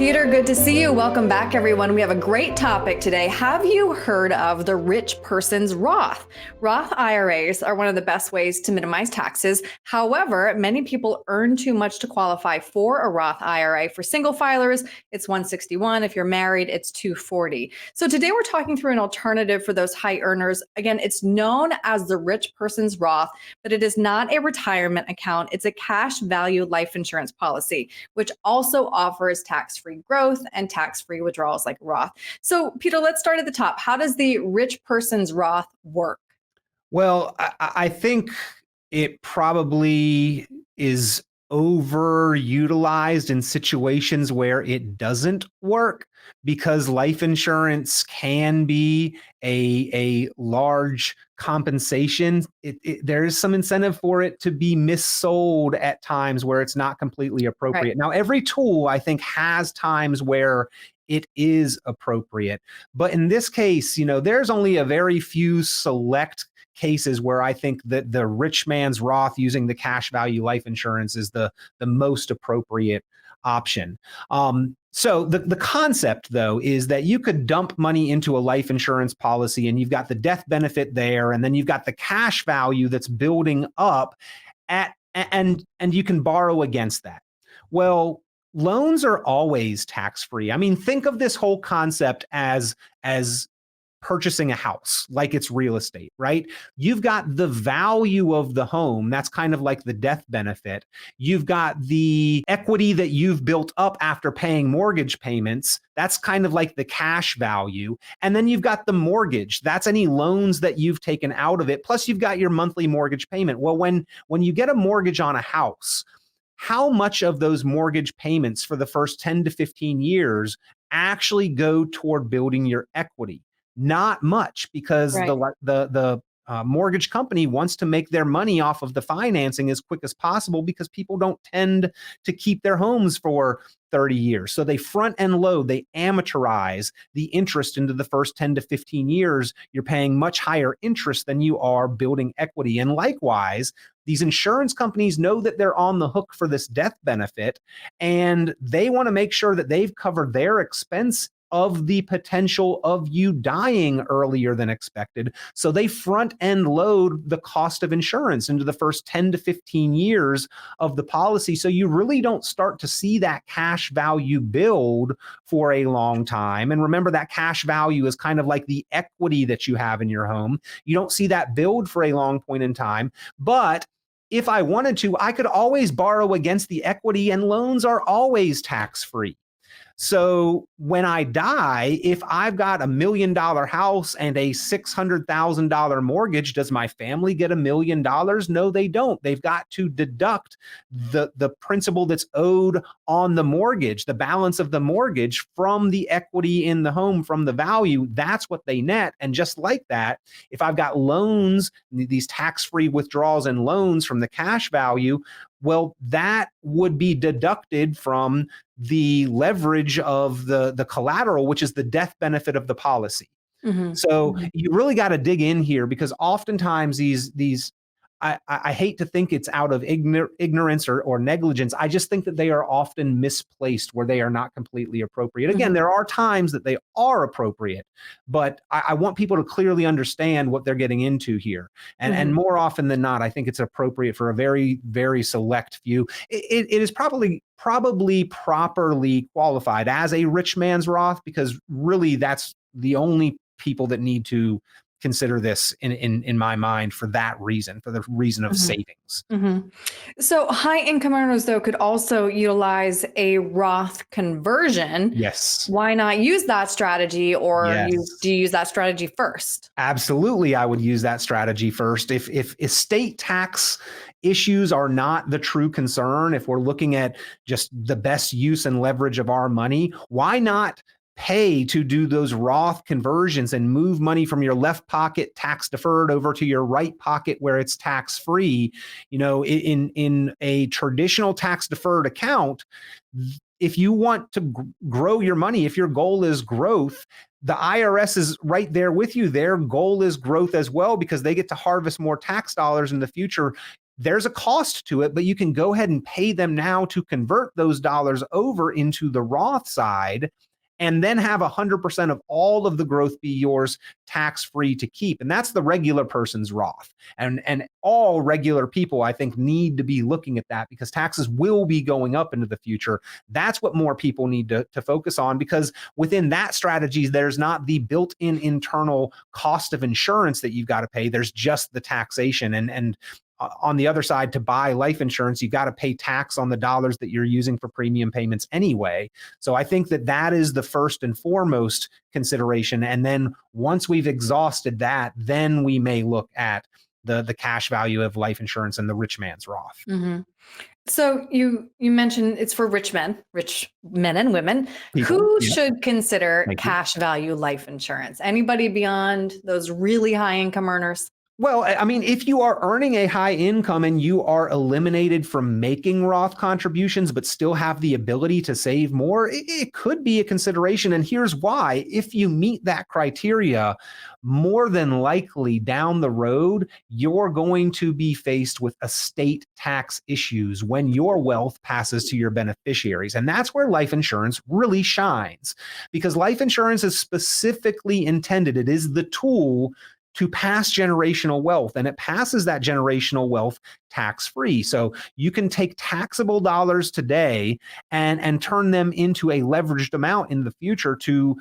Peter, good to see you. Welcome back, everyone. We have a great topic today. Have you heard of the rich person's Roth? Roth IRAs are one of the best ways to minimize taxes. However, many people earn too much to qualify for a Roth IRA. For single filers, it's $161. If you're married, it's $240. So today we're talking through an alternative for those high earners. Again, it's known as the rich person's Roth, but it is not a retirement account. It's a cash value life insurance policy, which also offers tax-free growth and tax-free withdrawals like Roth. So Peter, let's start at the top. How does the rich person's Roth work? Well, I think it probably is overutilized in situations where it doesn't work, because life insurance can be a large compensation. There is some incentive for it to be missold at times where it's not completely appropriate. Right. Now, every tool, I think, has times where it is appropriate. But in this case, there's only a very few select cases where I think that the rich man's Roth using the cash value life insurance is the most appropriate option. So the concept, though, is that you could dump money into a life insurance policy and you've got the death benefit there, and then you've got the cash value that's building up and you can borrow against that. Well, loans are always tax-free. I mean, think of this whole concept as purchasing a house, like it's real estate, right? You've got the value of the home. That's kind of like the death benefit. You've got the equity that you've built up after paying mortgage payments. That's kind of like the cash value. And then you've got the mortgage. That's any loans that you've taken out of it. Plus you've got your monthly mortgage payment. Well, when you get a mortgage on a house, how much of those mortgage payments for the first 10 to 15 years actually go toward building your equity? Not much, because Right. the mortgage company wants to make their money off of the financing as quick as possible, because people don't tend to keep their homes for 30 years. So they front end load, they amortize the interest into the first 10 to 15 years. You're paying much higher interest than you are building equity. And likewise, these insurance companies know that they're on the hook for this death benefit, and they want to make sure that they've covered their expense of the potential of you dying earlier than expected. So they front end load the cost of insurance into the first 10 to 15 years of the policy. So you really don't start to see that cash value build for a long time. And remember, that cash value is kind of like the equity that you have in your home. You don't see that build for a long point in time. But if I wanted to, I could always borrow against the equity, and loans are always tax-free. So when I die, if I've got $1 million house and a $600,000 mortgage, does my family get $1 million? No, they don't. They've got to deduct the principal that's owed on the mortgage, the balance of the mortgage, from the equity in the home, from the value. That's what they net. And just like that, if I've got loans, these tax-free withdrawals and loans from the cash value, well, that would be deducted from the leverage of the collateral, which is the death benefit of the policy. Mm-hmm. So you really got to dig in here, because oftentimes these I hate to think it's out of ignorance or negligence. I just think that they are often misplaced, where they are not completely appropriate. Again, there are times that they are appropriate, but I want people to clearly understand what they're getting into here. And more often than not, I think it's appropriate for a very, very select few. It is probably properly qualified as a rich man's Roth, because really that's the only people that need to consider this in my mind, for that reason, for the reason of savings. So high income earners, though, could also utilize a Roth conversion. Yes. Why not use that strategy, or Yes. do you use that strategy first? Absolutely, I would use that strategy first. If estate tax issues are not the true concern, if we're looking at just the best use and leverage of our money, why not pay to do those Roth conversions and move money from your left pocket tax deferred over to your right pocket where it's tax free? In a traditional tax deferred account, if you want to grow your money, if your goal is growth, the IRS is right there with you. Their goal is growth as well, because they get to harvest more tax dollars in the future. there's a cost to it, but you can go ahead and pay them now to convert those dollars over into the Roth side, and then have 100% of all of the growth be yours tax-free to keep. And that's the regular person's Roth. And all regular people, I think, need to be looking at that, because taxes will be going up into the future. That's what more people need to focus on, because within that strategy, there's not the built-in internal cost of insurance that you've got to pay. There's just the taxation. And on the other side, to buy life insurance, you got to pay tax on the dollars that you're using for premium payments anyway. So I think that is the first and foremost consideration. And then once we've exhausted that, then we may look at the cash value of life insurance and the rich man's Roth. Mm-hmm. So you mentioned it's for rich men and women. People, who yeah. should consider cash value life insurance? Anybody beyond those really high income earners? Well, I mean, if you are earning a high income and you are eliminated from making Roth contributions, but still have the ability to save more, it could be a consideration. And here's why. If you meet that criteria, more than likely down the road, you're going to be faced with estate tax issues when your wealth passes to your beneficiaries. And that's where life insurance really shines, because life insurance is specifically intended, it is the tool to pass generational wealth, and it passes that generational wealth tax-free. So you can take taxable dollars today and turn them into a leveraged amount in the future to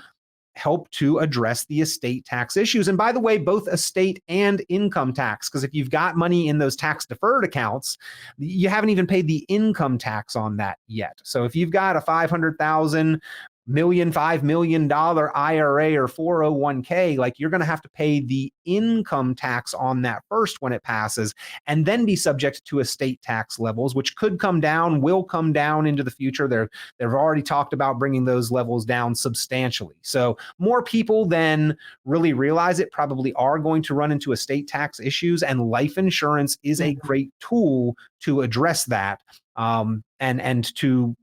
help to address the estate tax issues. And by the way, both estate and income tax, because if you've got money in those tax deferred accounts, you haven't even paid the income tax on that yet. So if you've got a $500,000 $5 million IRA or 401k, like, you're going to have to pay the income tax on that first when it passes, and then be subject to estate tax levels, which could come down, will come down into the future. They've already talked about bringing those levels down substantially. So more people than really realize it probably are going to run into estate tax issues, and life insurance is a great tool to address that, and to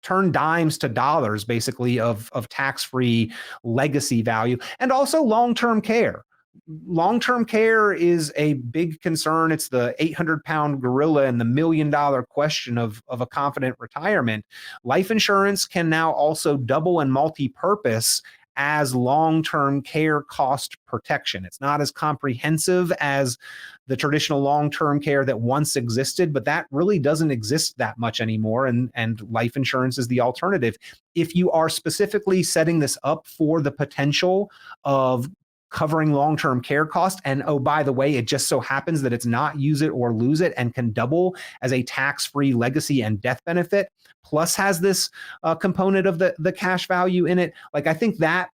turn dimes to dollars, basically, of tax-free legacy value. And also long-term care. Long-term care is a big concern. It's the 800-pound gorilla and the $1 million question of a confident retirement. Life insurance can now also double and multi-purpose as long-term care cost protection. It's not as comprehensive as the traditional long-term care that once existed, but that really doesn't exist that much anymore. And life insurance is the alternative. If you are specifically setting this up for the potential of covering long-term care costs, and oh, by the way, it just so happens that it's not use it or lose it and can double as a tax-free legacy and death benefit, plus has this component of the cash value in it, like, I think that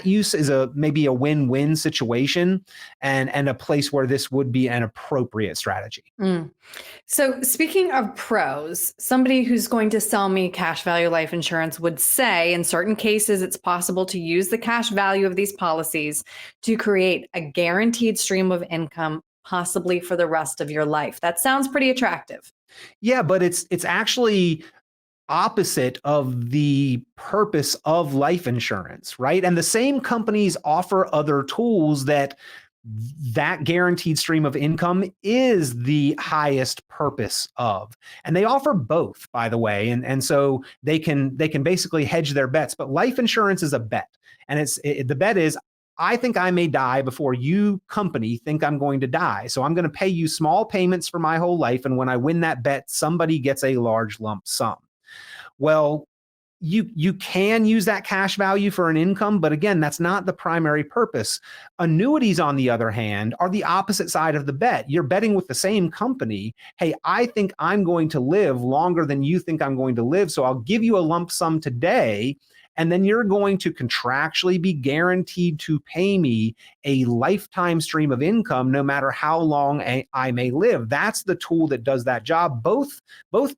use is maybe a win-win situation, and a place where this would be an appropriate strategy. So speaking of pros, somebody who's going to sell me cash value life insurance would say in certain cases, it's possible to use the cash value of these policies to create a guaranteed stream of income, possibly for the rest of your life. That sounds pretty attractive. Yeah, but it's actually opposite of the purpose of life insurance, right? And the same companies offer other tools that guaranteed stream of income is the highest purpose of. And they offer both, by the way. And so they can basically hedge their bets. But life insurance is a bet. And the bet is, I think I may die before you, company, think I'm going to die. So I'm going to pay you small payments for my whole life. And when I win that bet, somebody gets a large lump sum. Well, you can use that cash value for an income, but again, that's not the primary purpose. Annuities, on the other hand, are the opposite side of the bet. You're betting with the same company. Hey, I think I'm going to live longer than you think I'm going to live, so I'll give you a lump sum today, and then you're going to contractually be guaranteed to pay me a lifetime stream of income no matter how long I may live. That's the tool that does that job. Both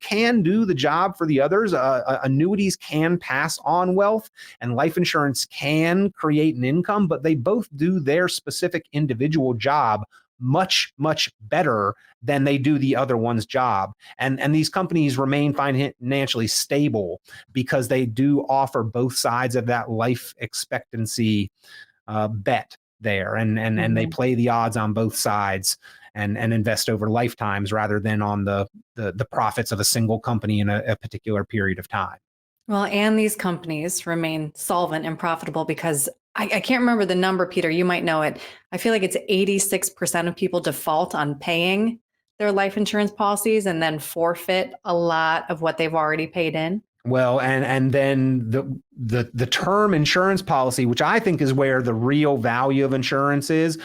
can do the job for the others. Annuities can pass on wealth, and life insurance can create an income, but they both do their specific individual job much, much better than they do the other one's job. And these companies remain financially stable because they do offer both sides of that life expectancy bet there. And they play the odds on both sides. and invest over lifetimes rather than on the profits of a single company in a particular period of time. Well, and these companies remain solvent and profitable because I can't remember the number, Peter, you might know it. I feel like it's 86% of people default on paying their life insurance policies and then forfeit a lot of what they've already paid in. Well, and then the term insurance policy, which I think is where the real value of insurance is,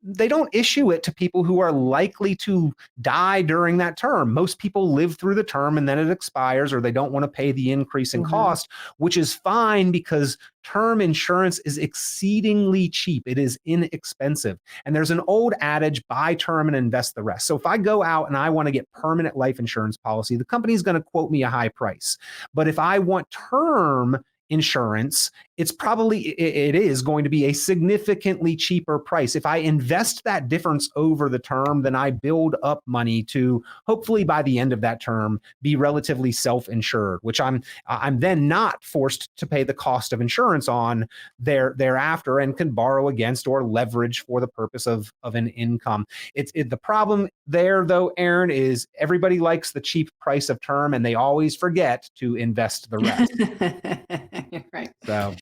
they don't issue it to people who are likely to die during that term. Most people live through the term and then it expires, or they don't want to pay the increase in cost, which is fine because term insurance is exceedingly cheap. It is inexpensive. And there's an old adage, buy term and invest the rest. So if I go out and I want to get permanent life insurance policy, the company's going to quote me a high price. But if I want term insurance, it is going to be a significantly cheaper price. If I invest that difference over the term, then I build up money to hopefully by the end of that term be relatively self-insured, which I'm then not forced to pay the cost of insurance on thereafter and can borrow against or leverage for the purpose of an income. The problem there though, Erin, is everybody likes the cheap price of term and they always forget to invest the rest. You're right. So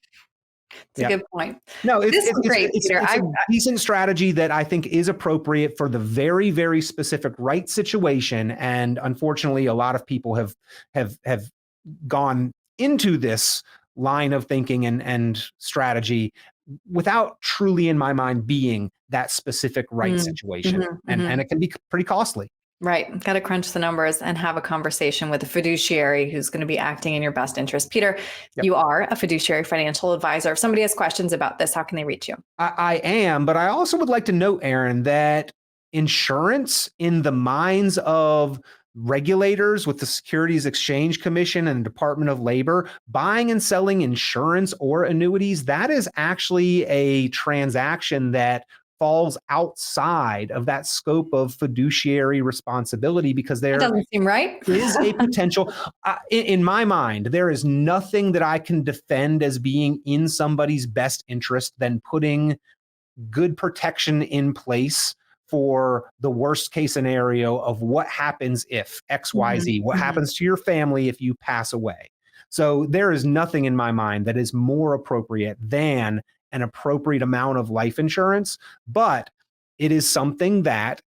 it's a good point. No, it's great, Peter. It's a decent strategy that I think is appropriate for the very, very specific right situation. And unfortunately, a lot of people have gone into this line of thinking and strategy without truly, in my mind, being that specific right situation. And it can be pretty costly. Right. Got to crunch the numbers and have a conversation with a fiduciary who's going to be acting in your best interest. Peter, you are a fiduciary financial advisor. If somebody has questions about this, how can they reach you? I am, but I also would like to note, Erin, that insurance in the minds of regulators with the Securities Exchange Commission and the Department of Labor, buying and selling insurance or annuities, that is actually a transaction that falls outside of that scope of fiduciary responsibility because there doesn't seem right. is a potential, in my mind, there is nothing that I can defend as being in somebody's best interest than putting good protection in place for the worst case scenario of what happens if X, Y, Z, what happens to your family if you pass away. So there is nothing in my mind that is more appropriate than an appropriate amount of life insurance, but it is something that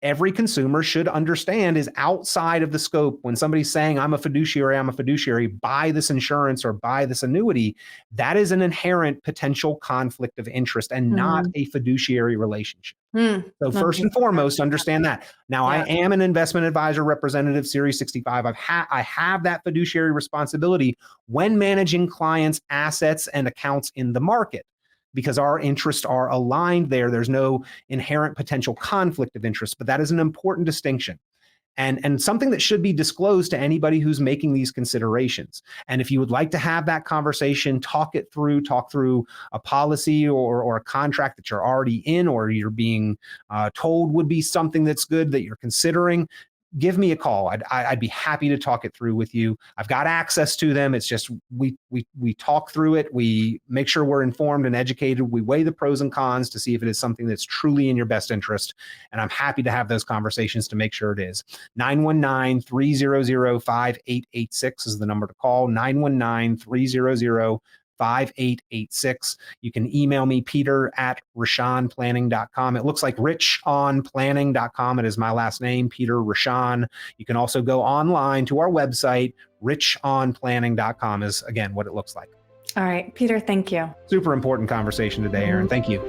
every consumer should understand is outside of the scope. When somebody's saying, I'm a fiduciary, buy this insurance or buy this annuity, that is an inherent potential conflict of interest and not a fiduciary relationship. So first and foremost, understand that. Now, I am an investment advisor representative, Series 65. I have that fiduciary responsibility when managing clients' assets and accounts in the market, because our interests are aligned there. There's no inherent potential conflict of interest, but that is an important distinction and something that should be disclosed to anybody who's making these considerations. And if you would like to have that conversation, talk through a policy or a contract that you're already in or you're being told would be something that's good that you're considering, give me a call. I'd be happy to talk it through with you. I've got access to them. It's just we talk through it. We make sure we're informed and educated. We weigh the pros and cons to see if it is something that's truly in your best interest. And I'm happy to have those conversations to make sure it is. 919-300-5886 is the number to call. 919-300-5886. You can email me, peter@richonplanning.com. It looks like richonplanning.com. It is my last name, Peter Richon. You can also go online to our website, richonplanning.com is again what it looks like. All right, Peter, thank you. Super important conversation today, Erin. Thank you.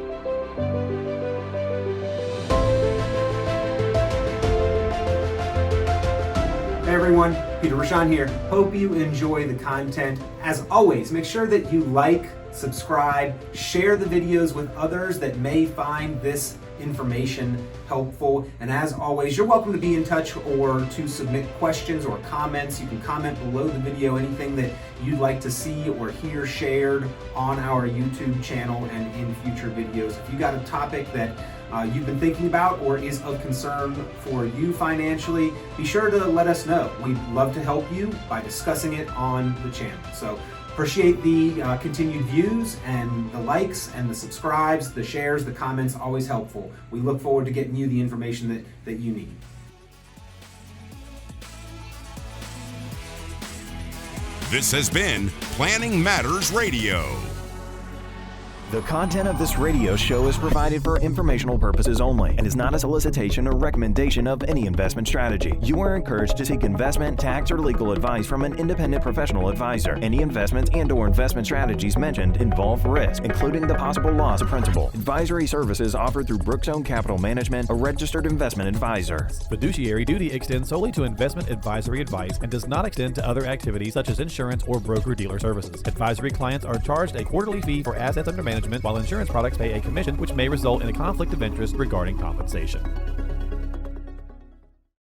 Hey everyone, Peter Richon here. Hope you enjoy the content. As always, make sure that you like, subscribe, share the videos with others that may find this information helpful. And as always, you're welcome to be in touch or to submit questions or comments. You can comment below the video anything that you'd like to see or hear shared on our YouTube channel and in future videos. If you got a topic that you've been thinking about or is of concern for you financially, be sure to let us know. We'd love to help you by discussing it on the channel. So Appreciate the continued views and the likes and the subscribes, the shares, the comments, always helpful. We look forward to getting you the information that you need. This has been Planning Matters Radio. The content of this radio show is provided for informational purposes only and is not a solicitation or recommendation of any investment strategy. You are encouraged to seek investment, tax, or legal advice from an independent professional advisor. Any investments and/or investment strategies mentioned involve risk, including the possible loss of principal. Advisory services offered through Brookzone Capital Management, a registered investment advisor. Fiduciary duty extends solely to investment advisory advice and does not extend to other activities such as insurance or broker-dealer services. Advisory clients are charged a quarterly fee for assets under management, while insurance products pay a commission, which may result in a conflict of interest regarding compensation.